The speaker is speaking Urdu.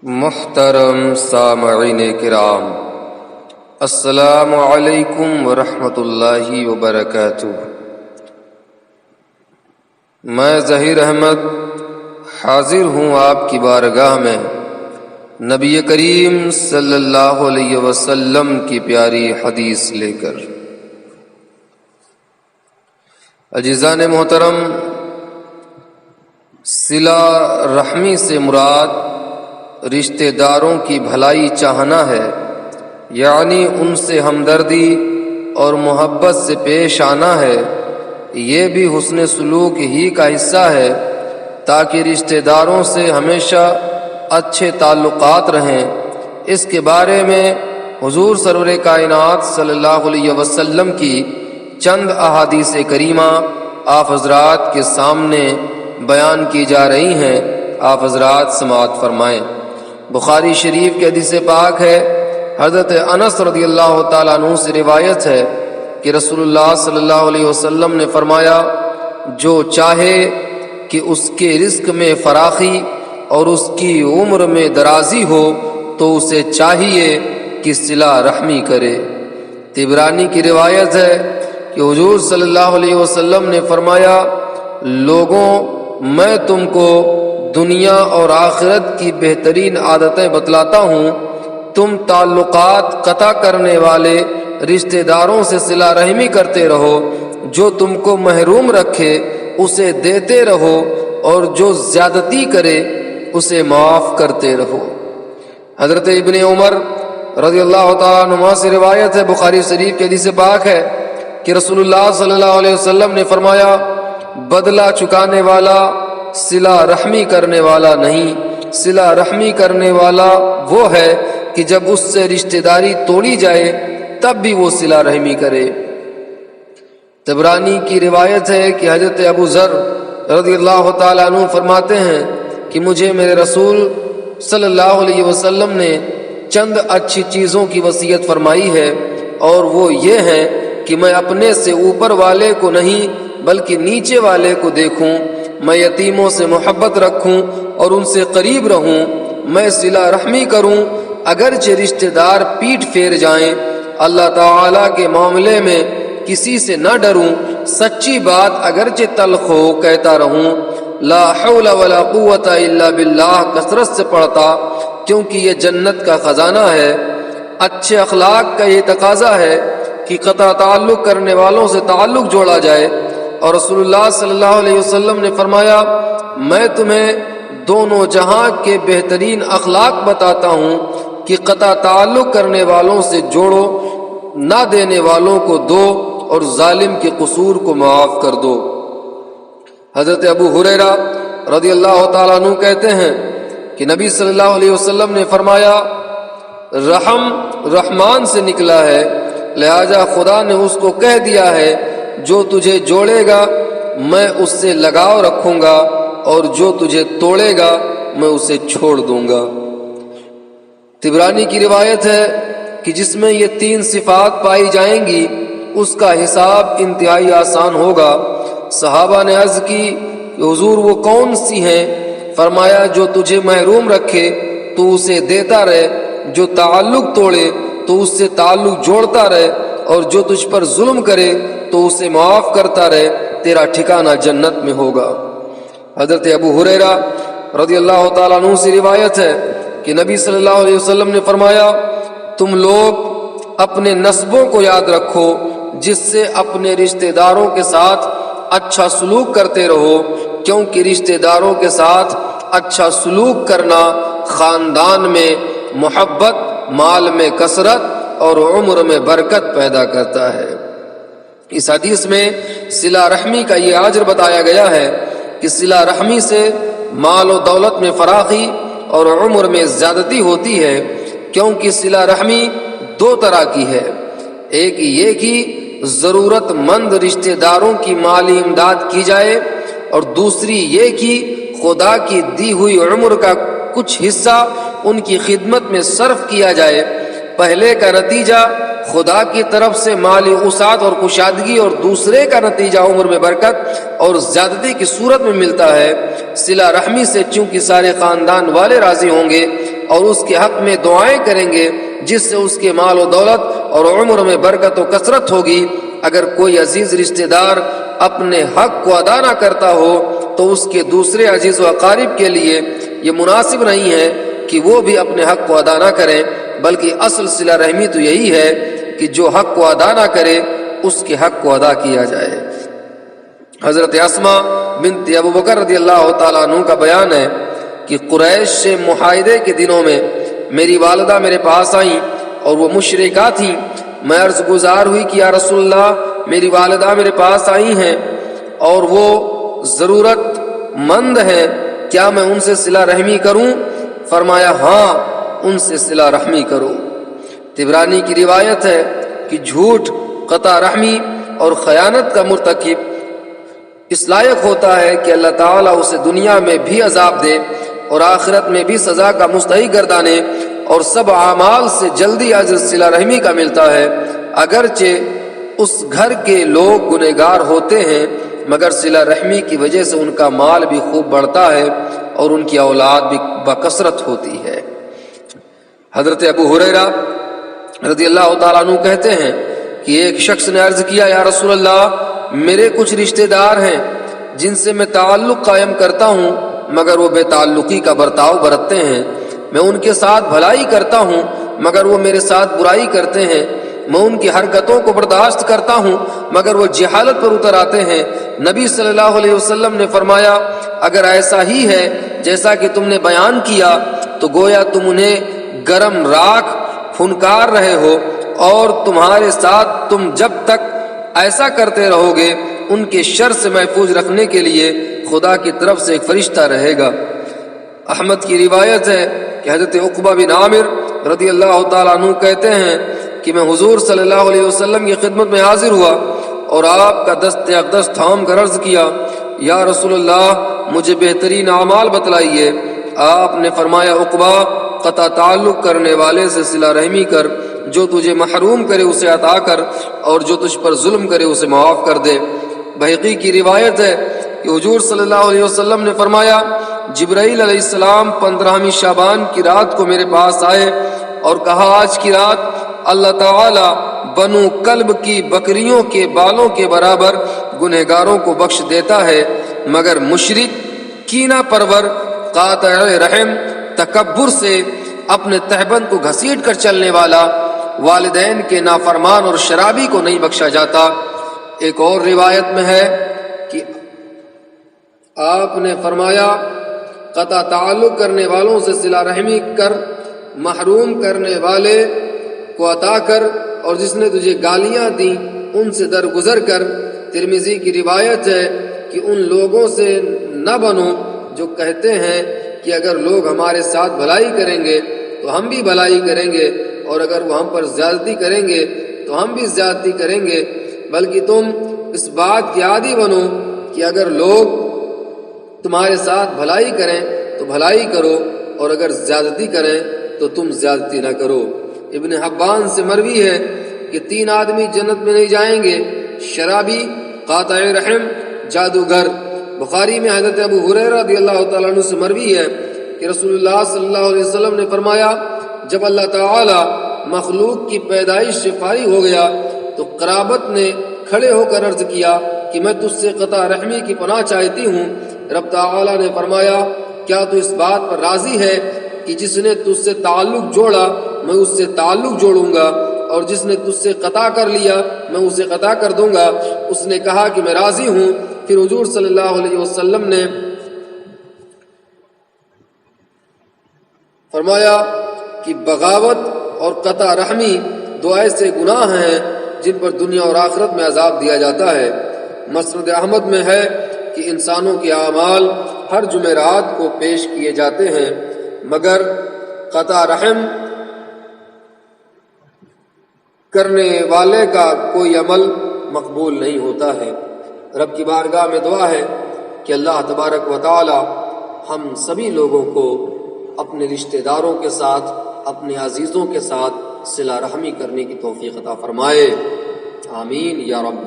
محترم سامعین کرام، السلام علیکم ورحمۃ اللہ وبرکاتہ۔ میں ظہیر احمد حاضر ہوں آپ کی بارگاہ میں نبی کریم صلی اللہ علیہ وسلم کی پیاری حدیث لے کر۔ عزیزان محترم، صلہ رحمی سے مراد رشتہ داروں کی بھلائی چاہنا ہے، یعنی ان سے ہمدردی اور محبت سے پیش آنا ہے۔ یہ بھی حسن سلوک ہی کا حصہ ہے تاکہ رشتہ داروں سے ہمیشہ اچھے تعلقات رہیں۔ اس کے بارے میں حضور سرور کائنات صلی اللہ علیہ وسلم کی چند احادیث کریمہ آپ حضرات کے سامنے بیان کی جا رہی ہیں۔ آپ حضرات سماعت فرمائیں۔ بخاری شریف کے حدیث پاک ہے، حضرت انس رضی اللہ تعالیٰ عنہ سے روایت ہے کہ رسول اللہ صلی اللہ علیہ وسلم نے فرمایا، جو چاہے کہ اس کے رزق میں فراخی اور اس کی عمر میں درازی ہو تو اسے چاہیے کہ صلہ رحمی کرے۔ طبرانی کی روایت ہے کہ حضور صلی اللہ علیہ وسلم نے فرمایا، لوگوں، میں تم کو دنیا اور آخرت کی بہترین عادتیں بتلاتا ہوں۔ تم تعلقات قطع کرنے والے رشتہ داروں سے صلہ رحمی کرتے رہو، جو تم کو محروم رکھے اسے دیتے رہو، اور جو زیادتی کرے اسے معاف کرتے رہو۔ حضرت ابن عمر رضی اللہ تعالیٰ عنہما سے روایت ہے، بخاری شریف کے حدیث پاک ہے کہ رسول اللہ صلی اللہ علیہ وسلم نے فرمایا، بدلہ چکانے والا صلہ رحمی کرنے والا نہیں، صلہ رحمی کرنے والا وہ ہے کہ جب اس سے رشتہ داری توڑی جائے تب بھی وہ صلہ رحمی کرے۔ طبرانی کی روایت ہے کہ حضرت ابو ذر رضی اللہ تعالیٰ عنہ فرماتے ہیں کہ مجھے میرے رسول صلی اللہ علیہ وسلم نے چند اچھی چیزوں کی وصیت فرمائی ہے، اور وہ یہ ہے کہ میں اپنے سے اوپر والے کو نہیں بلکہ نیچے والے کو دیکھوں، میں یتیموں سے محبت رکھوں اور ان سے قریب رہوں، میں صلہ رحمی کروں اگرچہ رشتہ دار پیٹھ پھیر جائیں، اللہ تعالیٰ کے معاملے میں کسی سے نہ ڈروں، سچی بات اگرچہ تلخ ہو کہتا رہوں، لا حول ولا قوت الا باللہ کثرت سے پڑھتا، کیونکہ یہ جنت کا خزانہ ہے۔ اچھے اخلاق کا یہ تقاضا ہے کہ قطع تعلق کرنے والوں سے تعلق جوڑا جائے، اور رسول اللہ صلی اللہ علیہ وسلم نے فرمایا، میں تمہیں دونوں جہاں کے بہترین اخلاق بتاتا ہوں کہ قطع تعلق کرنے والوں سے جوڑو، نہ دینے والوں کو دو، اور ظالم کے قصور کو معاف کر دو۔ حضرت ابو ہریرہ رضی اللہ تعالیٰ عنہ کہتے ہیں کہ نبی صلی اللہ علیہ وسلم نے فرمایا، رحم رحمان سے نکلا ہے، لہذا خدا نے اس کو کہہ دیا ہے، جو تجھے جوڑے گا میں اس سے لگاؤ رکھوں گا، اور جو تجھے توڑے گا میں اسے چھوڑ دوں گا۔ طبرانی کی روایت ہے کہ جس میں یہ تین صفات پائی جائیں گی اس کا حساب انتہائی آسان ہوگا۔ صحابہ نے عرض کی کہ حضور وہ کون سی ہیں؟ فرمایا، جو تجھے محروم رکھے تو اسے دیتا رہے، جو تعلق توڑے تو اس سے تعلق جوڑتا رہے، اور جو تجھ پر ظلم کرے تو اسے معاف کرتا رہے، تیرا ٹھکانہ جنت میں ہوگا۔ حضرت ابو ہریرہ رضی اللہ تعالیٰ عنہ سے روایت ہے کہ نبی صلی اللہ علیہ وسلم نے فرمایا، تم لوگ اپنے نسبوں کو یاد رکھو، جس سے اپنے رشتہ داروں کے ساتھ اچھا سلوک کرتے رہو، کیونکہ رشتہ داروں کے ساتھ اچھا سلوک کرنا خاندان میں محبت، مال میں کثرت اور عمر میں برکت پیدا کرتا ہے۔ اس حدیث میں صلہ رحمی کا یہ اجر بتایا گیا ہے کہ صلہ رحمی سے مال و دولت میں فراخی اور عمر میں زیادتی ہوتی ہے، کیونکہ صلہ رحمی دو طرح کی ہے، ایک یہ کہ ضرورت مند رشتہ داروں کی مالی امداد کی جائے، اور دوسری یہ کہ خدا کی دی ہوئی عمر کا کچھ حصہ ان کی خدمت میں صرف کیا جائے۔ پہلے کا نتیجہ خدا کی طرف سے مالی وسعت اور کشادگی، اور دوسرے کا نتیجہ عمر میں برکت اور زیادتی کی صورت میں ملتا ہے۔ صلہ رحمی سے چونکہ سارے خاندان والے راضی ہوں گے، اور اس کے حق میں دعائیں کریں گے جس سے اس کے مال و دولت اور عمر میں برکت و کثرت ہوگی۔ اگر کوئی عزیز رشتہ دار اپنے حق کو ادا نہ کرتا ہو تو اس کے دوسرے عزیز و اقارب کے لیے یہ مناسب نہیں ہے کہ وہ بھی اپنے حق کو ادا نہ کریں، بلکہ اصل صلہ رحمی تو یہی ہے کہ جو حق کو ادا نہ کرے اس کے حق کو ادا کیا جائے۔ حضرت اسماء بنت ابو بکر رضی اللہ تعالیٰ عنہ کا بیان ہے کہ قریش سے معاہدے کے دنوں میں میری والدہ میرے پاس آئیں اور وہ مشرکہ تھیں۔ میں عرض گزار ہوئی کہ یا رسول اللہ، میری والدہ میرے پاس آئی ہیں اور وہ ضرورت مند ہیں، کیا میں ان سے صلہ رحمی کروں؟ فرمایا ہاں، ان سے صلہ رحمی کرو۔ طبرانی کی روایت ہے کہ جھوٹ، قطع رحمی اور خیانت کا مرتکب اس لائق ہوتا ہے کہ اللہ تعالیٰ اسے دنیا میں بھی عذاب دے اور آخرت میں بھی سزا کا مستحق گردانے، اور سب اعمال سے جلدی اجر صلہ رحمی کا ملتا ہے، اگرچہ اس گھر کے لوگ گنہگار ہوتے ہیں، مگر صلہ رحمی کی وجہ سے ان کا مال بھی خوب بڑھتا ہے اور ان کی اولاد بھی بکثرت ہوتی ہے۔ حضرت ابو ہریرہ رضی اللہ تعالیٰ عنہ کہتے ہیں کہ ایک شخص نے عرض کیا یا رسول اللہ، میرے کچھ رشتہ دار ہیں جن سے میں تعلق قائم کرتا ہوں مگر وہ بے تعلقی کا برتاؤ برتتے ہیں، میں ان کے ساتھ بھلائی کرتا ہوں مگر وہ میرے ساتھ برائی کرتے ہیں، میں ان کی حرکتوں کو برداشت کرتا ہوں مگر وہ جہالت پر اتر آتے ہیں۔ نبی صلی اللہ علیہ وسلم نے فرمایا اگر ایسا ہی ہے جیسا کہ تم نے بیان کیا تو گویا تم انہیں گرم راکھ پھنکار رہے ہو، اور تمہارے ساتھ تم جب تک ایسا کرتے رہو گے ان کے شر سے محفوظ رکھنے کے لیے خدا کی طرف سے ایک فرشتہ رہے گا۔ احمد کی روایت ہے کہ حضرت عقبہ بن عامر رضی اللہ تعالیٰ عنہ کہتے ہیں کہ میں حضور صلی اللہ علیہ وسلم کی خدمت میں حاضر ہوا اور آپ کا دست اقدس تھام کر عرض کیا یا رسول اللہ، مجھے بہترین اعمال بتلائیے۔ آپ نے فرمایا عقبہ، قطع تعلق کرنے والے سے صلہ رحمی کر، جو تجھے محروم کرے اسے عطا کر، اور جو تجھ پر ظلم کرے اسے معاف کر دے۔ بہقی کی روایت ہے کہ حضور صلی اللہ علیہ وسلم نے فرمایا جبرائیل علیہ السلام 15ویں شعبان کی رات کو میرے پاس آئے اور کہا آج کی رات اللہ تعالی بنو کلب کی بکریوں کے بالوں کے برابر گنہگاروں کو بخش دیتا ہے، مگر مشرک، کینہ پرور، قاطع رحم، تکبر سے اپنے تہبند کو گھسیٹ کر چلنے والا، والدین کے نافرمان اور شرابی کو نہیں بخشا جاتا۔ ایک اور روایت میں ہے کہ آپ نے فرمایا قطع تعلق کرنے والوں سے صلہ رحمی کر، محروم کرنے والے کو عطا کر، اور جس نے تجھے گالیاں دیں ان سے درگزر کر۔ ترمذی کی روایت ہے کہ ان لوگوں سے نہ بنو جو کہتے ہیں کہ اگر لوگ ہمارے ساتھ بھلائی کریں گے تو ہم بھی بھلائی کریں گے، اور اگر وہ ہم پر زیادتی کریں گے تو ہم بھی زیادتی کریں گے، بلکہ تم اس بات کے عادی بنو کہ اگر لوگ تمہارے ساتھ بھلائی کریں تو بھلائی کرو، اور اگر زیادتی کریں تو تم زیادتی نہ کرو۔ ابن حبان سے مروی ہے کہ 3 آدمی جنت میں نہیں جائیں گے، شرابی، قاطع رحم، جادوگر۔ بخاری میں حضرت ابو ہریرہ رضی اللہ تعالیٰ عنہ سے مروی ہے کہ رسول اللہ صلی اللہ علیہ وسلم نے فرمایا جب اللہ تعالی مخلوق کی پیدائش سے فارغ ہو گیا تو قرابت نے کھڑے ہو کر عرض کیا کہ میں تجھ سے قطع رحمی کی پناہ چاہتی ہوں۔ رب تعالی نے فرمایا کیا تو اس بات پر راضی ہے کہ جس نے تجھ سے تعلق جوڑا میں اس سے تعلق جوڑوں گا، اور جس نے تجھ سے قطع کر لیا میں اسے قطع کر دوں گا؟ اس نے کہا کہ میں راضی ہوں۔ پھر حضور صلی اللہ علیہ وسلم نے فرمایا کہ بغاوت اور قطع رحمی 2 ایسے گناہ ہیں جن پر دنیا اور آخرت میں عذاب دیا جاتا ہے۔ مسند احمد میں ہے کہ انسانوں کے اعمال ہر جمعرات کو پیش کیے جاتے ہیں، مگر قطع رحم کرنے والے کا کوئی عمل مقبول نہیں ہوتا ہے۔ رب کی بارگاہ میں دعا ہے کہ اللہ تبارک و تعالی ہم سبھی لوگوں کو اپنے رشتہ داروں کے ساتھ، اپنے عزیزوں کے ساتھ صلہ رحمی کرنے کی توفیق عطا فرمائے، آمین یا رب۔